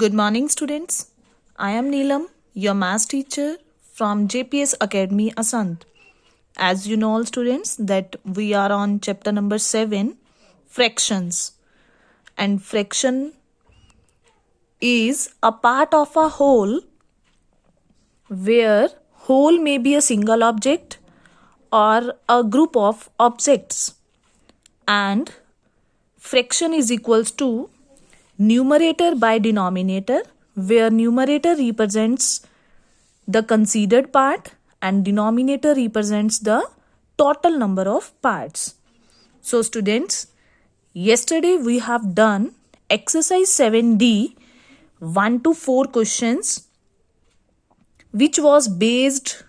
Good morning, students. I am Neelam, your maths teacher from JPS Academy, Asant. As you know, all students, that we are on chapter number 7, fractions. And fraction is a part of a whole where whole may be a single object or a group of objects. And fraction is equals to numerator by denominator, where numerator represents the considered part and denominator represents the total number of parts. So students, yesterday we have done exercise 7D 1 to 4 questions, which was based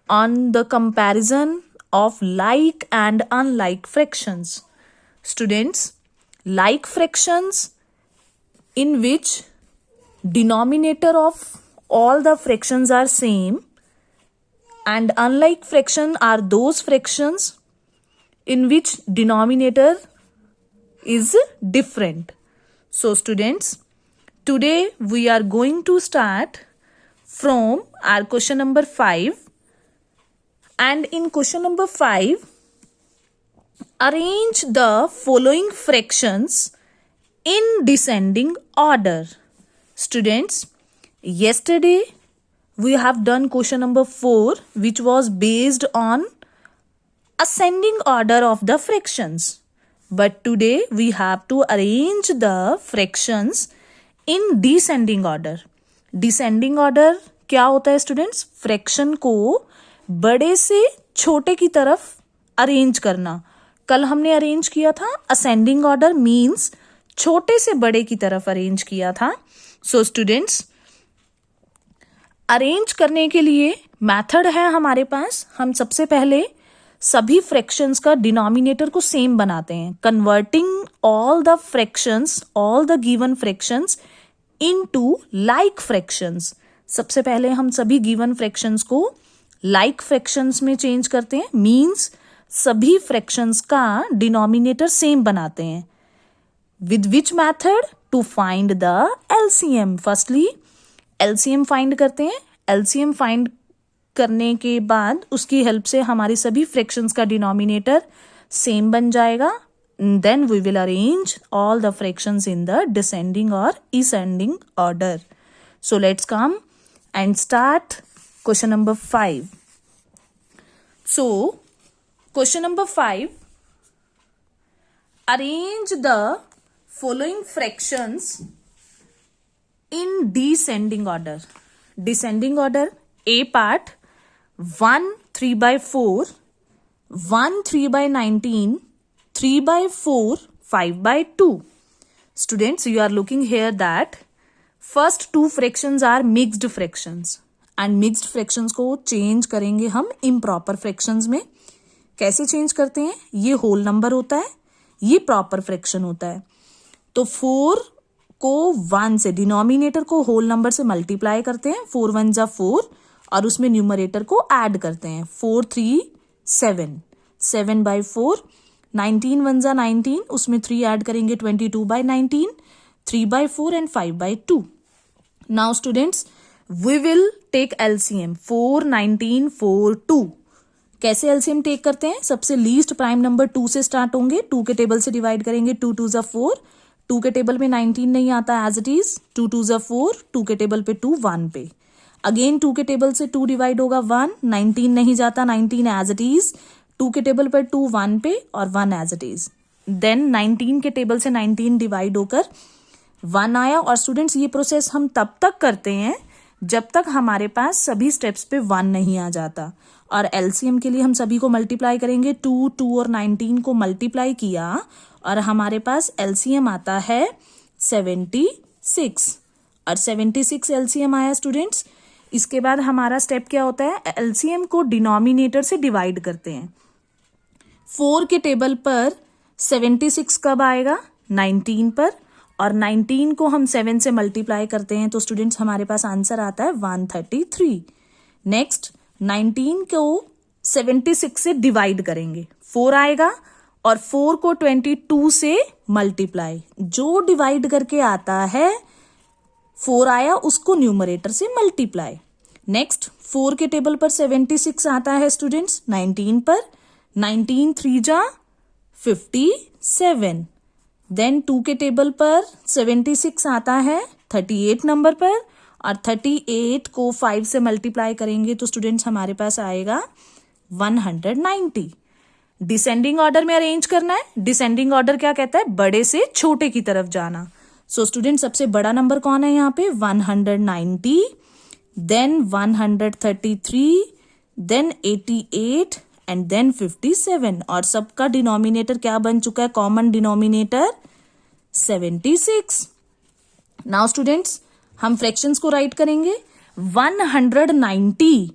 on the comparison of like and unlike fractions. Students, like fractions in which denominator of all the fractions are same, and unlike fraction are those fractions in which denominator is different. So students, today we are going to start from our question number 5, and in question number 5 arrange the following fractions in descending order. Students, yesterday we have done question number 4, which was based on ascending order of the fractions. But today we have to arrange the fractions in descending order. Descending order क्या होता है students? Fraction को बड़े से छोटे की तरफ arrange करना. कल हमने अरेंज किया था असेंडिंग ऑर्डर, मीन्स छोटे से बड़े की तरफ अरेंज किया था. सो स्टूडेंट्स, अरेंज करने के लिए मेथड है हमारे पास. हम सबसे पहले सभी फ्रैक्शंस का डिनोमिनेटर को सेम बनाते हैं, converting all the fractions, all the given fractions into like fractions. सबसे पहले हम सभी गिवन फ्रैक्शंस को लाइक फ्रैक्शंस में चेंज करते हैं, मीन्स सभी फ्रैक्शंस का डिनोमिनेटर सेम बनाते हैं. With which method? To find the LCM. Firstly, LCM find करते हैं. LCM find करने के बाद उसकी हेल्प से हमारी सभी फ्रैक्शंस का डिनोमिनेटर सेम बन जाएगा. Then we will arrange all the fractions in the descending or ascending order. So let's come and start question number 5. So question number 5, arrange the following fractions in descending order. Descending order, A part 1 3 by 4, 1 3 by 19, 3 by 4, 5 by 2. Students, you are looking here that first two fractions are mixed fractions, and mixed fractions को change करेंगे हम improper fractions में. कैसे change करते हैं? ये whole number होता है, ये प्रॉपर फ्रैक्शन होता है. तो 4 को 1 से, डिनोमिनेटर को होल नंबर से मल्टीप्लाई करते हैं, 4 1 जा 4, और उसमें न्यूमरेटर को ऐड करते हैं, 4 3 7, 7 by 4, 19 1 जा 19, उसमें 3 ऐड करेंगे, 22 by 19, 3 by 4 and 5 by 2. Now students, we will take LCM 4 19 4 2. कैसे एलसीएम टेक करते हैं? सबसे लीस्ट प्राइम नंबर 2 से स्टार्ट होंगे, 2 के टेबल से डिवाइड करेंगे, 2 2 जा 4, 2 के टेबल में 19 नहीं आता एज इट इज, 2 2 जा 4, 2 के टेबल पे 2 1 पे, अगेन 2 के टेबल से 2 डिवाइड होगा 1, 19 नहीं जाता, 19 एज इट इज, 2 के टेबल पर 2 1 पे और 1 एज इट इज. देन 19 के टेबल से 19 डिवाइड होकर 1 आया. और स्टूडेंट्स, ये प्रोसेस हम तब तक करते हैं जब तक हमारे पास सभी स्टेप्स पे 1 नहीं आ जाता. और एलसीएम के लिए हम सभी को मल्टीप्लाई करेंगे, 2 2 और 19 को मल्टीप्लाई किया और हमारे पास एलसीएम आता है 76. और 76 एलसीएम आया स्टूडेंट्स. इसके बाद हमारा स्टेप क्या होता है? एलसीएम को डिनोमिनेटर से डिवाइड करते हैं. 4 के टेबल पर 76 कब आएगा? 19 पर, और 19 को हम 7 से मल्टीप्लाई करते हैं, तो स्टूडेंट्स हमारे पास आंसर आता है 133. नेक्स्ट 19 को 76 से डिवाइड करेंगे, 4 आएगा, और 4 को 22 से मल्टीप्लाई, जो डिवाइड करके आता है 4 आया उसको न्यूमरेटर से मल्टीप्लाई। नेक्स्ट 4 के टेबल पर 76 आता है स्टूडेंट्स 19 पर, 19 3 जा 57। देन 2 के टेबल पर 76 आता है 38 नंबर पर, और 38 को 5 से मल्टीप्लाई करेंगे तो स्टूडेंट्स हमारे पास आएगा 190। डिसेंडिंग ऑर्डर में अरेंज करना है। डिसेंडिंग ऑर्डर क्या कहता है? बड़े से छोटे की तरफ जाना। सो स्टूडेंट सबसे बड़ा नंबर कौन है यहाँ पे? 190, देन 133, देन 88 एंड देन 57। और सबका डिनोमिनेटर क्या बन चुका है? Common denominator 76। नाउ स्टूडेंट्स हम फ्रैक्शंस को राइट करेंगे। 190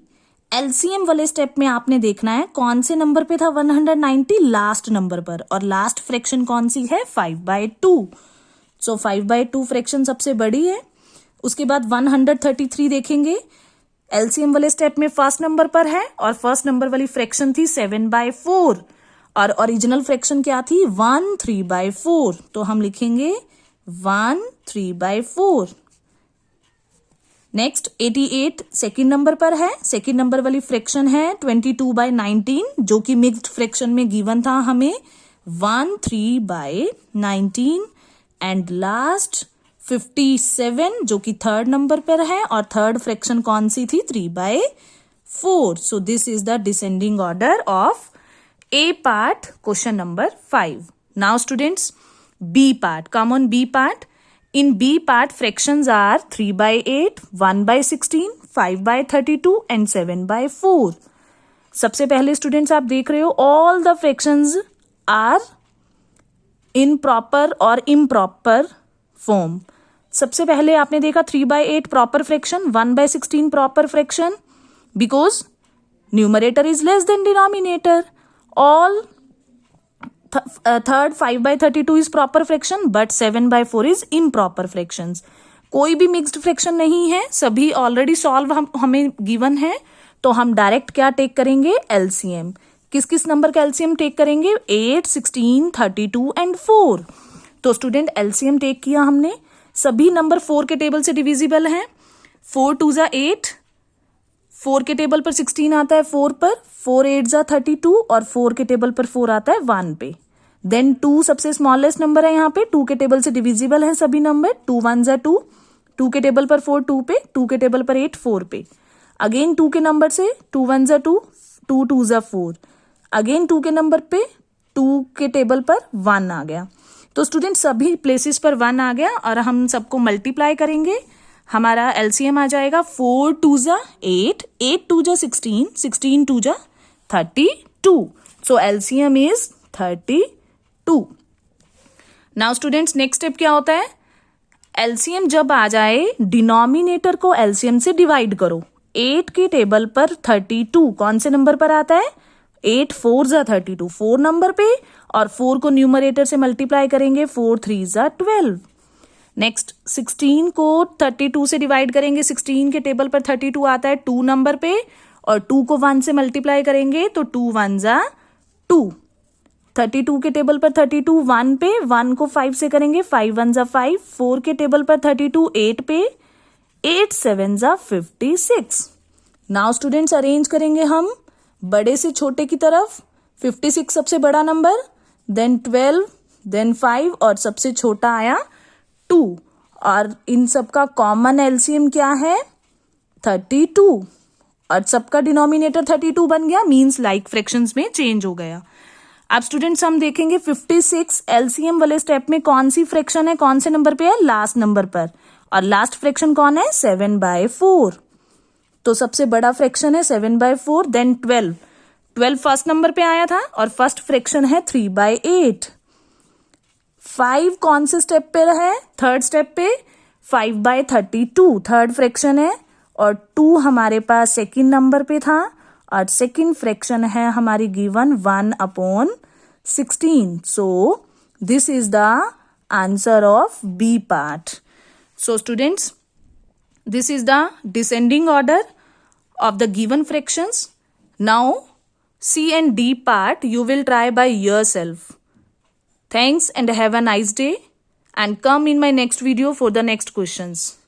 एलसीएम वाले स्टेप में आपने देखना है कौन से नंबर पे था 190? लास्ट नंबर पर। और लास्ट फ्रैक्शन कौन सी है? 5/2। सो 5/2 फ्रैक्शन सबसे बड़ी है। उसके बाद 133 देखेंगे, एलसीएम वाले स्टेप में फर्स्ट नंबर पर है और फर्स्ट नंबर वाली फ्रैक्शन थी 7/4 और ओरिजिनल फ्रैक्शन क्या थी? 1 3/4। तो हम लिखेंगे 1 3/4। नेक्स्ट 88 सेकेंड नंबर पर है। सेकेंड नंबर वाली फ्रैक्शन है 22/19 जो कि मिक्स्ड फ्रैक्शन में गिवन था हमें 1 3/19। एंड लास्ट 57 जो कि थर्ड नंबर पर है और थर्ड फ्रैक्शन कौन सी थी? 3/4। So this is the descending order of A part question number 5। Now students B part, come on B part. In B part, fractions are 3/8, 1/16, 5/32 and 7/4. सबसे पहले स्टूडेंट्स आप देख रहे हो all the fractions are in proper और improper form. सबसे पहले आपने देखा 3/8 proper fraction, 1/16 proper fraction because numerator is less than denominator. All third 5/32 is proper fraction but 7/4 is improper fractions. कोई भी मिक्स्ड फ्रैक्शन नहीं है, सभी ऑलरेडी सॉल्व हमें गिवन है। तो हम डायरेक्ट क्या टेक करेंगे? एलसीएम। किस किस नंबर का एलसीएम टेक करेंगे? 8, 16, 32 एंड 4। तो स्टूडेंट एलसीएम टेक किया हमने। सभी नंबर 4 के टेबल से डिविजिबल हैं। 4 2 जा 8, 4 के टेबल पर 16 आता है 4 पर, 4 8 जा 32 और 4 के टेबल पर 4 आता है 1 पे। देन 2 सबसे स्मॉलेस्ट नंबर है यहाँ पे, 2 के टेबल से डिविजिबल है सभी नंबर। 2 1 जा 2, 2 के टेबल पर 4 2 पे, 2 के टेबल पर 8 4 पे। अगेन 2 के नंबर से 2 1 जा 2, 2 2 जा 4। अगेन 2 के नंबर पे 2 के टेबल पर 1 आ गया। तो स्टूडेंट सभी प्लेसेस पर 1 आ गया और हम सबको मल्टीप्लाई करेंगे। हमारा एलसीएम आ जाएगा 4 2 जा 8, 8 2 जा 16, 16 2 जा 32। So LCM is 32। Now students next step क्या होता है? एलसीएम जब आ जाए डिनोमिनेटर को एलसीएम से डिवाइड करो। 8 के टेबल पर 32 कौन से नंबर पर आता है? 8 4 जा 32 4 नंबर पे, और 4 को न्यूमरेटर से मल्टीप्लाई करेंगे 4 3 जा 12। नेक्स्ट 16 को 32 से डिवाइड करेंगे। 16 के टेबल पर 32 आता है 2 नंबर पे, और 2 को 1 से मल्टीप्लाई करेंगे तो 2 1 जा 2। 32 के टेबल पर 32 1 पे, 1 को 5 से करेंगे 5 1 जा 5। 4 के टेबल पर 32 8 पे, 8 7 जा 56। नाउ स्टूडेंट्स अरेंज करेंगे हम बड़े से छोटे की तरफ। 56 सबसे बड़ा नंबर, देन 12, देन 5 और सबसे छोटा आया 2। और इन सबका कॉमन एलसीएम क्या है? 32। और सबका डिनोमिनेटर 32 बन गया, मींस लाइक फ्रैक्शंस में चेंज हो गया। अब स्टूडेंट्स हम देखेंगे 56 एलसीएम वाले स्टेप में कौन सी फ्रैक्शन है, कौन से नंबर पे है? लास्ट नंबर पर। और लास्ट फ्रैक्शन कौन है? 7/4। तो सबसे बड़ा फ्रैक्शन है 7/4। देन 12 फर्स्ट नंबर पे आया था और फर्स्ट फ्रैक्शन है 3/8। 5 कौन से स्टेप पे है? थर्ड स्टेप पे। 5/32 थर्ड फ्रैक्शन है, और 2 हमारे पास सेकंड नंबर पे था, और सेकंड फ्रैक्शन है हमारी given 1/16। So this is the answer of B part. So students this is the descending order of the given fractions. Now C and D part you will try by yourself. Thanks and have a nice day, and come in my next video for the next questions.